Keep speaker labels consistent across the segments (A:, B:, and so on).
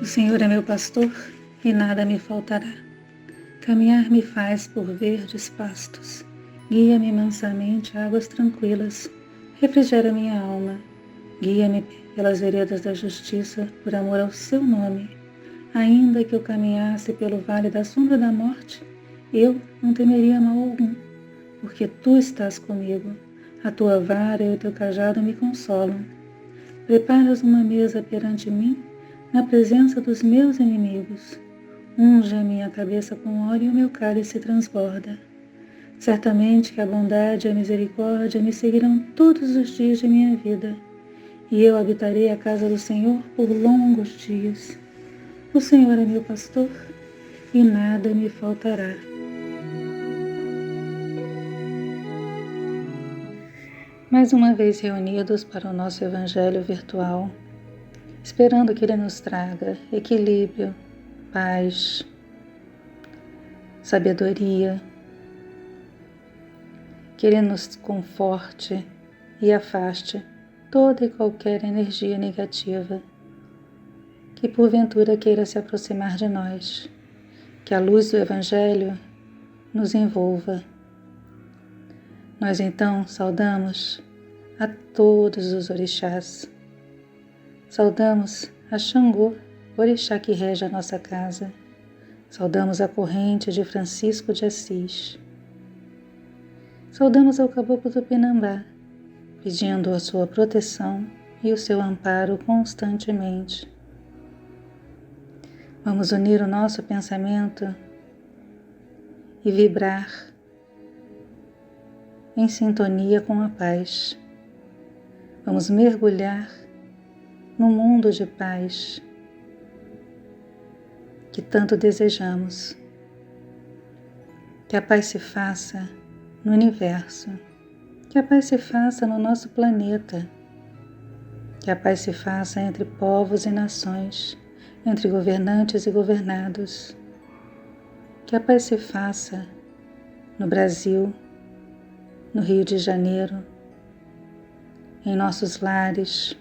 A: O Senhor é meu pastor e nada me faltará. Caminhar me faz por verdes pastos. Guia-me mansamente a águas tranquilas. Refrigera minha alma. Guia-me pelas veredas da justiça, por amor ao seu nome. Ainda que eu caminhasse pelo vale da sombra da morte, eu não temeria mal algum, porque tu estás comigo. A tua vara e o teu cajado me consolam. Preparas uma mesa perante mim, na presença dos meus inimigos. Unge a minha cabeça com óleo e o meu cálice transborda. Certamente que a bondade e a misericórdia me seguirão todos os dias de minha vida, e eu habitarei a casa do Senhor por longos dias. O Senhor é meu pastor, e nada me faltará. Mais uma vez reunidos para o nosso Evangelho virtual, esperando que Ele nos traga equilíbrio, paz, sabedoria, que Ele nos conforte e afaste toda e qualquer energia negativa que porventura queira se aproximar de nós, que a luz do Evangelho nos envolva. Nós então saudamos a todos os orixás. Saudamos a Xangô, orixá que rege a nossa casa. Saudamos a corrente de Francisco de Assis. Saudamos ao caboclo Tupinambá, pedindo a sua proteção e o seu amparo constantemente. Vamos unir o nosso pensamento e vibrar em sintonia com a paz. Vamos mergulhar no mundo de paz que tanto desejamos. Que a paz se faça no universo, que a paz se faça no nosso planeta, que a paz se faça entre povos e nações, entre governantes e governados, que a paz se faça no Brasil, no Rio de Janeiro, em nossos lares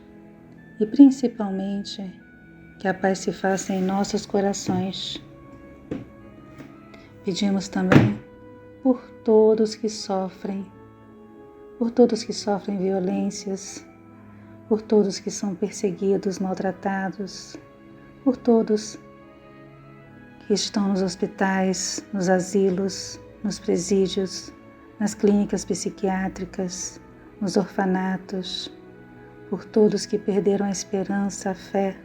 A: e principalmente que a paz se faça em nossos corações. Pedimos também por todos que sofrem violências, por todos que são perseguidos, maltratados, por todos que estão nos hospitais, nos asilos, nos presídios, nas clínicas psiquiátricas, nos orfanatos, por todos que perderam a esperança, a fé,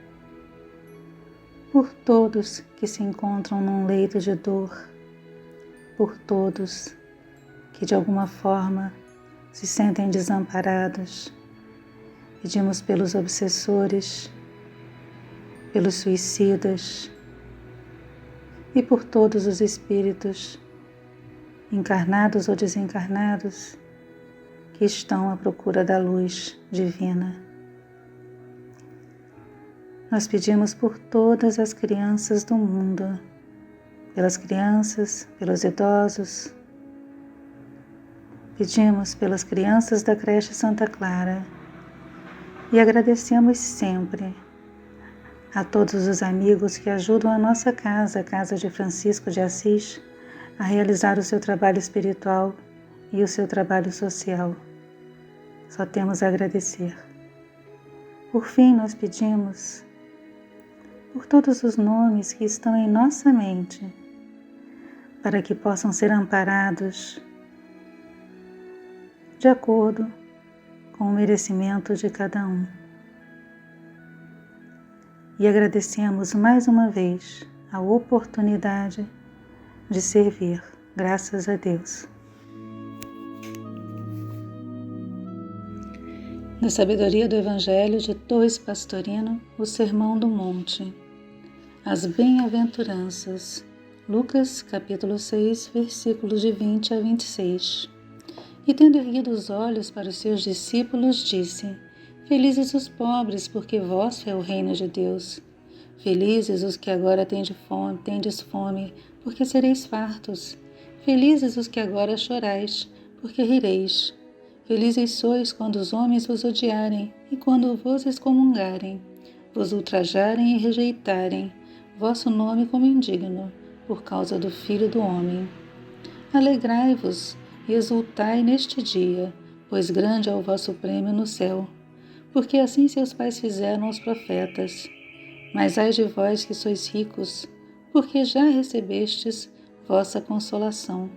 A: por todos que se encontram num leito de dor, por todos que de alguma forma se sentem desamparados. Pedimos pelos obsessores, pelos suicidas e por todos os espíritos, encarnados ou desencarnados, que estão à procura da luz divina. Nós pedimos por todas as crianças do mundo, pelas crianças, pelos idosos. Pedimos pelas crianças da creche Santa Clara e agradecemos sempre a todos os amigos que ajudam a nossa casa, a Casa de Francisco de Assis, a realizar o seu trabalho espiritual e o seu trabalho social. Só temos a agradecer. Por fim, nós pedimos por todos os nomes que estão em nossa mente, para que possam ser amparados de acordo com o merecimento de cada um. E agradecemos mais uma vez a oportunidade de servir, graças a Deus. Na sabedoria do Evangelho de Torres Pastorino, o Sermão do Monte. As Bem-aventuranças. Lucas, capítulo 6, versículos de 20 a 26. E tendo erguido os olhos para os seus discípulos, disse: Felizes os pobres, porque vosso é o reino de Deus. Felizes os que agora tendes fome, porque sereis fartos. Felizes os que agora chorais, porque rireis. Felizes sois quando os homens vos odiarem e quando vos excomungarem, vos ultrajarem e rejeitarem vosso nome como indigno, por causa do Filho do Homem. Alegrai-vos e exultai neste dia, pois grande é o vosso prêmio no céu, porque assim seus pais fizeram aos profetas. Mas ai de vós que sois ricos, porque já recebestes vossa consolação.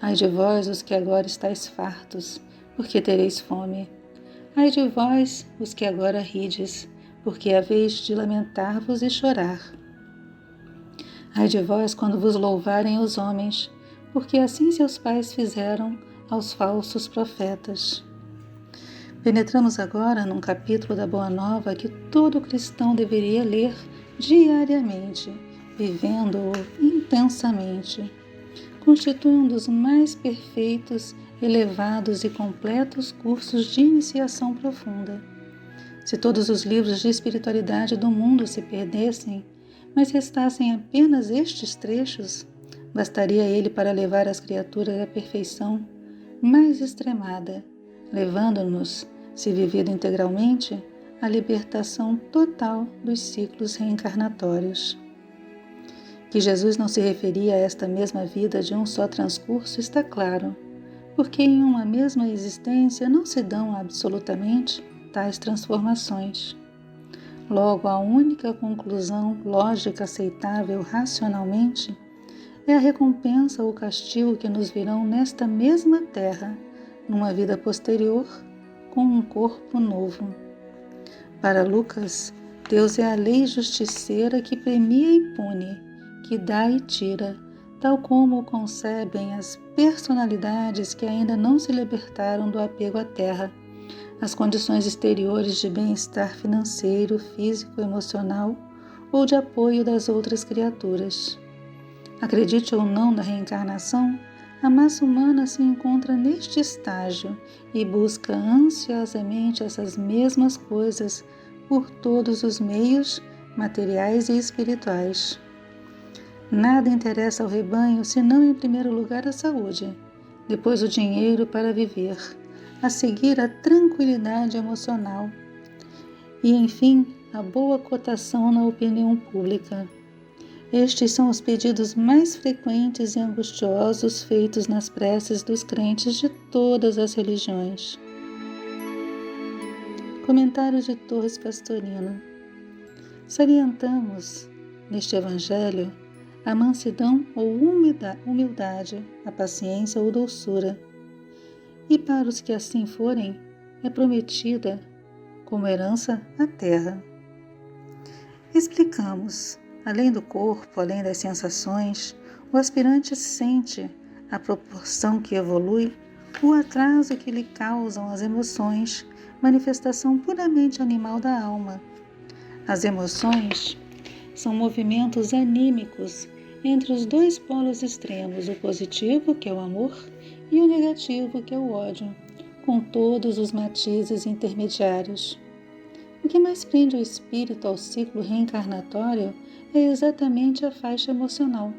A: Ai de vós os que agora estáis fartos, porque tereis fome. Ai de vós os que agora rides, porque haveis de lamentar-vos e chorar. Ai de vós quando vos louvarem os homens, porque assim seus pais fizeram aos falsos profetas. Penetramos agora num capítulo da Boa Nova que todo cristão deveria ler diariamente, vivendo-o intensamente. Constitui um dos mais perfeitos, elevados e completos cursos de iniciação profunda. Se todos os livros de espiritualidade do mundo se perdessem, mas restassem apenas estes trechos, bastaria ele para levar as criaturas à perfeição mais extremada, levando-nos, se vivido integralmente, à libertação total dos ciclos reencarnatórios. Que Jesus não se referia a esta mesma vida de um só transcurso está claro, porque em uma mesma existência não se dão absolutamente tais transformações. Logo, a única conclusão lógica aceitável racionalmente é a recompensa ou castigo que nos virão nesta mesma terra, numa vida posterior, com um corpo novo. Para Lucas, Deus é a lei justiceira que premia e pune, que dá e tira, tal como o concebem as personalidades que ainda não se libertaram do apego à terra, as condições exteriores de bem-estar financeiro, físico, emocional ou de apoio das outras criaturas. Acredite ou não na reencarnação, a massa humana se encontra neste estágio e busca ansiosamente essas mesmas coisas por todos os meios materiais e espirituais. Nada interessa ao rebanho senão, em primeiro lugar, a saúde, depois o dinheiro para viver, a seguir a tranquilidade emocional e, enfim, a boa cotação na opinião pública. Estes são os pedidos mais frequentes e angustiosos feitos nas preces dos crentes de todas as religiões. Comentário de Torres Pastorino. Salientamos, neste Evangelho, a mansidão ou humildade, a paciência ou doçura, e para os que assim forem, é prometida como herança a terra. Explicamos, além do corpo, além das sensações, o aspirante sente, à proporção que evolui, o atraso que lhe causam as emoções, manifestação puramente animal da alma. As emoções são movimentos anímicos entre os dois polos extremos, o positivo, que é o amor, e o negativo, que é o ódio, com todos os matizes intermediários. O que mais prende o espírito ao ciclo reencarnatório é exatamente a faixa emocional.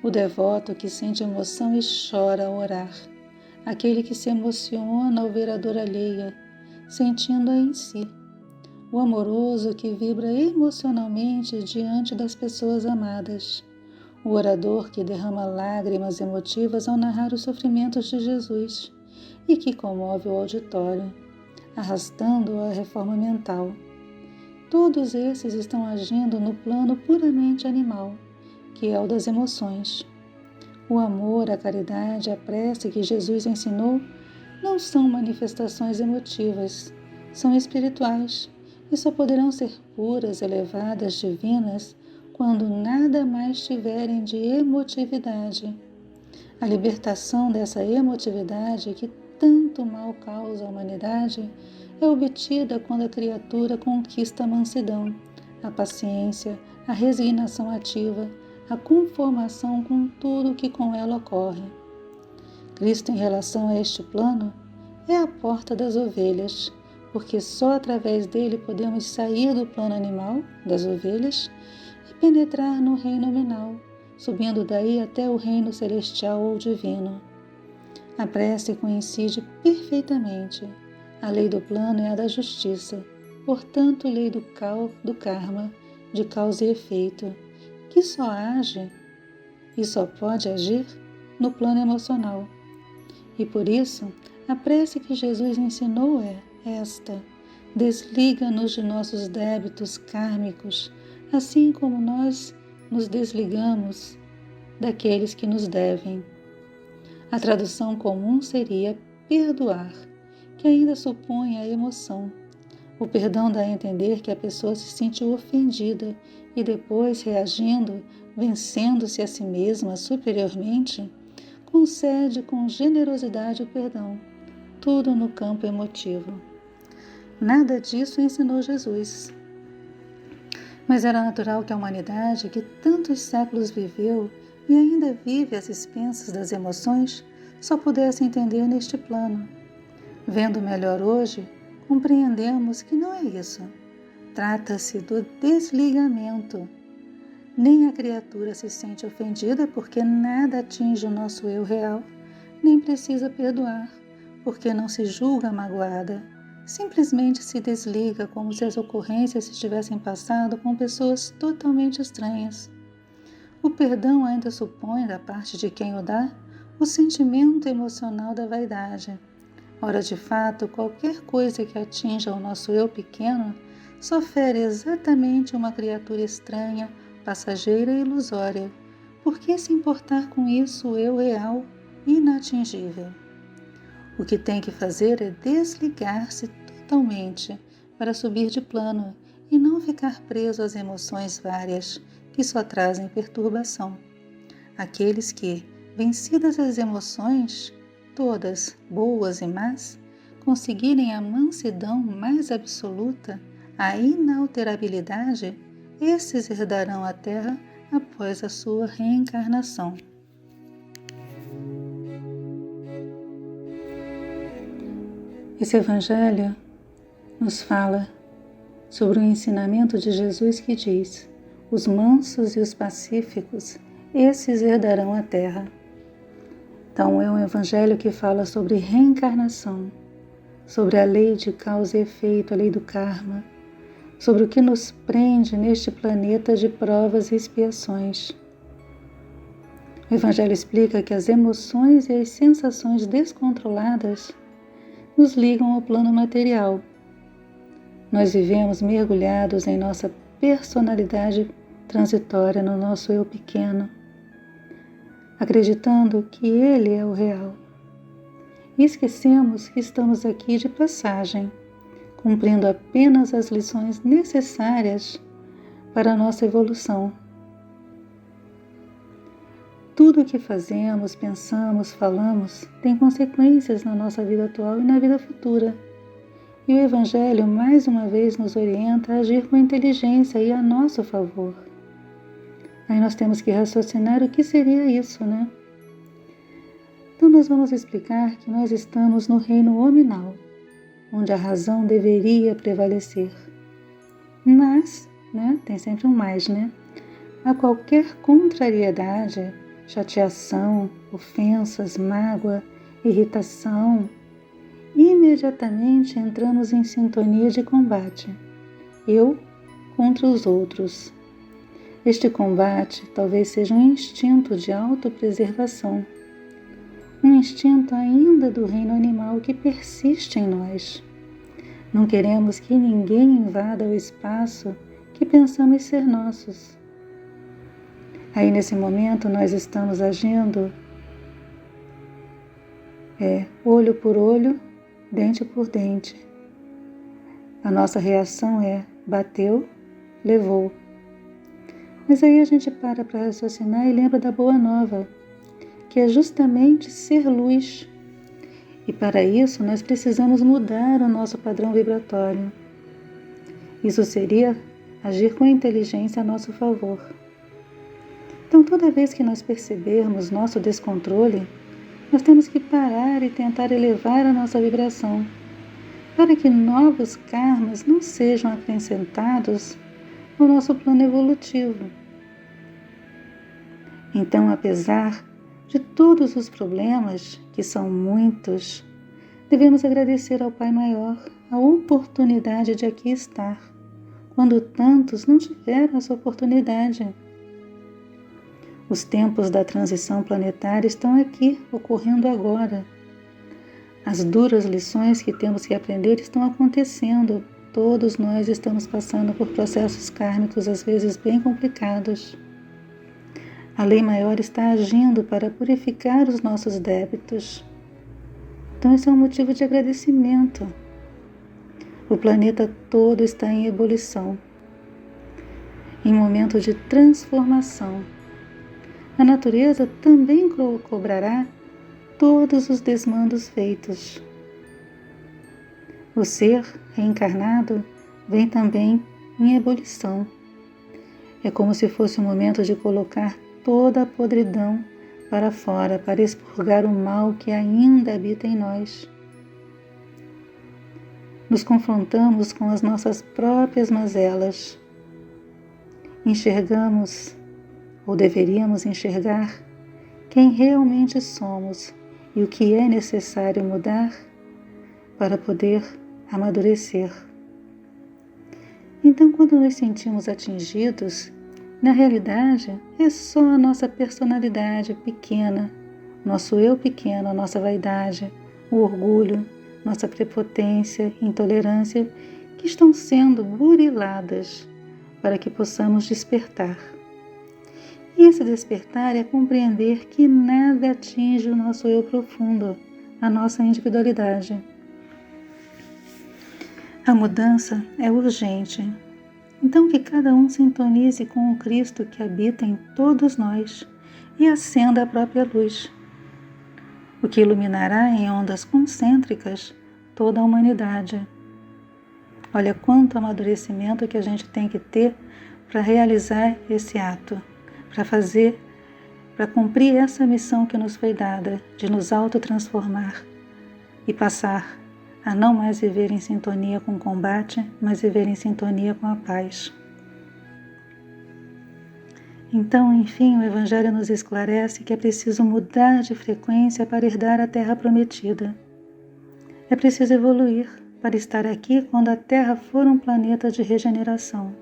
A: O devoto que sente emoção e chora ao orar, aquele que se emociona ao ver a dor alheia, sentindo-a em si, o amoroso que vibra emocionalmente diante das pessoas amadas, o orador que derrama lágrimas emotivas ao narrar os sofrimentos de Jesus e que comove o auditório, arrastando-o à reforma mental. Todos esses estão agindo no plano puramente animal, que é o das emoções. O amor, a caridade, a prece que Jesus ensinou não são manifestações emotivas, são espirituais e só poderão ser puras, elevadas, divinas, quando nada mais tiverem de emotividade. A libertação dessa emotividade que tanto mal causa à humanidade é obtida quando a criatura conquista a mansidão, a paciência, a resignação ativa, a conformação com tudo o que com ela ocorre. Cristo, em relação a este plano, é a porta das ovelhas, porque só através dele podemos sair do plano animal, das ovelhas, e penetrar no reino nominal, subindo daí até o reino celestial ou divino. A prece coincide perfeitamente. A lei do plano é a da justiça, portanto, lei do karma, de causa e efeito, que só age e só pode agir no plano emocional. E por isso, a prece que Jesus ensinou é esta: desliga-nos de nossos débitos kármicos, assim como nós nos desligamos daqueles que nos devem. A tradução comum seria perdoar, que ainda supõe a emoção. O perdão dá a entender que a pessoa se sentiu ofendida e depois, reagindo, vencendo-se a si mesma superiormente, concede com generosidade o perdão, tudo no campo emotivo. Nada disso ensinou Jesus. Mas era natural que a humanidade, que tantos séculos viveu e ainda vive às expensas das emoções, só pudesse entender neste plano. Vendo melhor hoje, compreendemos que não é isso. Trata-se do desligamento. Nem a criatura se sente ofendida porque nada atinge o nosso eu real, nem precisa perdoar porque não se julga magoada. Simplesmente se desliga como se as ocorrências se tivessem passado com pessoas totalmente estranhas. O perdão ainda supõe, da parte de quem o dá, o sentimento emocional da vaidade. Ora, de fato, qualquer coisa que atinja o nosso eu pequeno só fere exatamente uma criatura estranha, passageira e ilusória. Por que se importar com isso o eu real, inatingível? O que tem que fazer é desligar-se totalmente para subir de plano e não ficar preso às emoções várias que só trazem perturbação. Aqueles que, vencidas as emoções, todas boas e más, conseguirem a mansidão mais absoluta, a inalterabilidade, esses herdarão a terra após a sua reencarnação. Esse Evangelho nos fala sobre o ensinamento de Jesus que diz: os mansos e os pacíficos, esses herdarão a terra. Então é um Evangelho que fala sobre reencarnação, sobre a lei de causa e efeito, a lei do karma, sobre o que nos prende neste planeta de provas e expiações. O Evangelho explica que as emoções e as sensações descontroladas nos ligam ao plano material. Nós vivemos mergulhados em nossa personalidade transitória, no nosso eu pequeno, acreditando que ele é o real. E esquecemos que estamos aqui de passagem, cumprindo apenas as lições necessárias para a nossa evolução. Tudo o que fazemos, pensamos, falamos tem consequências na nossa vida atual e na vida futura. E o Evangelho, mais uma vez, nos orienta a agir com inteligência e a nosso favor. Aí nós temos que raciocinar o que seria isso, né? Então nós vamos explicar que nós estamos no reino hominal, onde a razão deveria prevalecer. Mas, tem sempre um mais, a qualquer contrariedade, chateação, ofensas, mágoa, irritação, imediatamente entramos em sintonia de combate, eu contra os outros. Este combate talvez seja um instinto de autopreservação, um instinto ainda do reino animal que persiste em nós. Não queremos que ninguém invada o espaço que pensamos ser nossos. Aí nesse momento nós estamos agindo olho por olho, dente por dente. A nossa reação é bateu, levou. Mas aí a gente para raciocinar e lembra da boa nova, que é justamente ser luz. E para isso nós precisamos mudar o nosso padrão vibratório. Isso seria agir com inteligência a nosso favor. Então, toda vez que nós percebermos nosso descontrole, nós temos que parar e tentar elevar a nossa vibração, para que novos karmas não sejam acrescentados no nosso plano evolutivo. Então, apesar de todos os problemas, que são muitos, devemos agradecer ao Pai Maior, a oportunidade de aqui estar, quando tantos não tiveram essa oportunidade. Os tempos da transição planetária estão aqui, ocorrendo agora. As duras lições que temos que aprender estão acontecendo. Todos nós estamos passando por processos kármicos, às vezes bem complicados. A lei maior está agindo para purificar os nossos débitos. Então, esse é um motivo de agradecimento. O planeta todo está em ebulição, em momento de transformação. A natureza também cobrará todos os desmandos feitos. O ser reencarnado vem também em ebulição. É como se fosse o momento de colocar toda a podridão para fora, para expurgar o mal que ainda habita em nós. Nos confrontamos com as nossas próprias mazelas. Enxergamos, ou deveríamos enxergar, quem realmente somos e o que é necessário mudar para poder amadurecer. Então, quando nos sentimos atingidos, na realidade é só a nossa personalidade pequena, nosso eu pequeno, a nossa vaidade, o orgulho, nossa prepotência, intolerância, que estão sendo buriladas para que possamos despertar. E esse despertar é compreender que nada atinge o nosso eu profundo, a nossa individualidade. A mudança é urgente. Então que cada um sintonize com o Cristo que habita em todos nós e acenda a própria luz, o que iluminará em ondas concêntricas toda a humanidade. Olha quanto amadurecimento que a gente tem que ter para realizar esse ato, para cumprir essa missão que nos foi dada de nos autotransformar e passar a não mais viver em sintonia com o combate, mas viver em sintonia com a paz. Então, enfim, o Evangelho nos esclarece que é preciso mudar de frequência para herdar a Terra prometida. É preciso evoluir para estar aqui quando a Terra for um planeta de regeneração.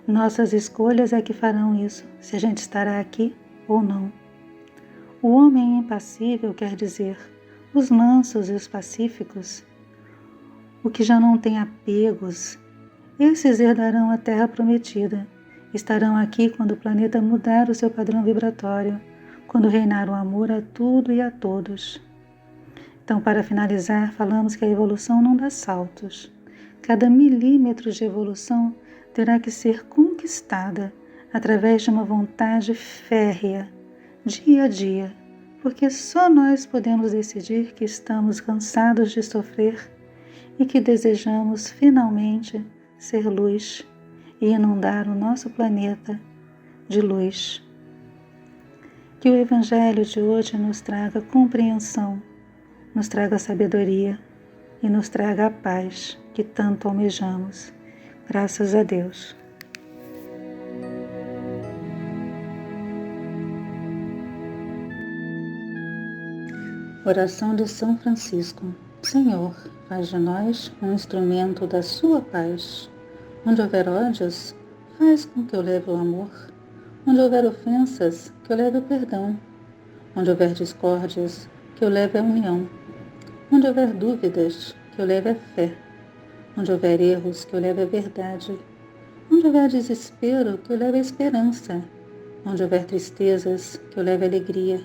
A: Nossas escolhas é que farão isso, se a gente estará aqui ou não. O homem impassível quer dizer os mansos e os pacíficos, o que já não tem apegos, esses herdarão a Terra prometida. Estarão aqui quando o planeta mudar o seu padrão vibratório, quando reinar o amor a tudo e a todos. Então, para finalizar, falamos que a evolução não dá saltos. Cada milímetro de evolução terá que ser conquistada através de uma vontade férrea, dia a dia, porque só nós podemos decidir que estamos cansados de sofrer e que desejamos finalmente ser luz e inundar o nosso planeta de luz. Que o Evangelho de hoje nos traga compreensão, nos traga sabedoria e nos traga a paz que tanto almejamos. Graças a Deus. Oração de São Francisco. Senhor, faz de nós um instrumento da sua paz. Onde houver ódios, faz com que eu leve o amor. Onde houver ofensas, que eu leve o perdão. Onde houver discórdias, que eu leve a união. Onde houver dúvidas, que eu leve a fé. Onde houver erros, que eu leve a verdade. Onde houver desespero, que eu leve a esperança. Onde houver tristezas, que eu leve a alegria.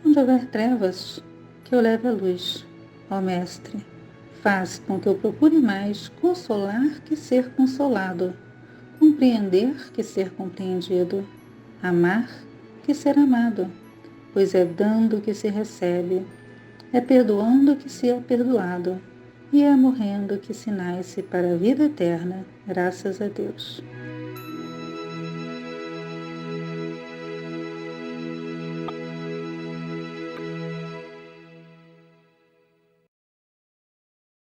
A: Onde houver trevas, que eu leve a luz. Ó Mestre, faz com que eu procure mais consolar que ser consolado, compreender que ser compreendido, amar que ser amado, pois é dando que se recebe, é perdoando que se é perdoado, e é morrendo que se nasce para a vida eterna, graças a Deus.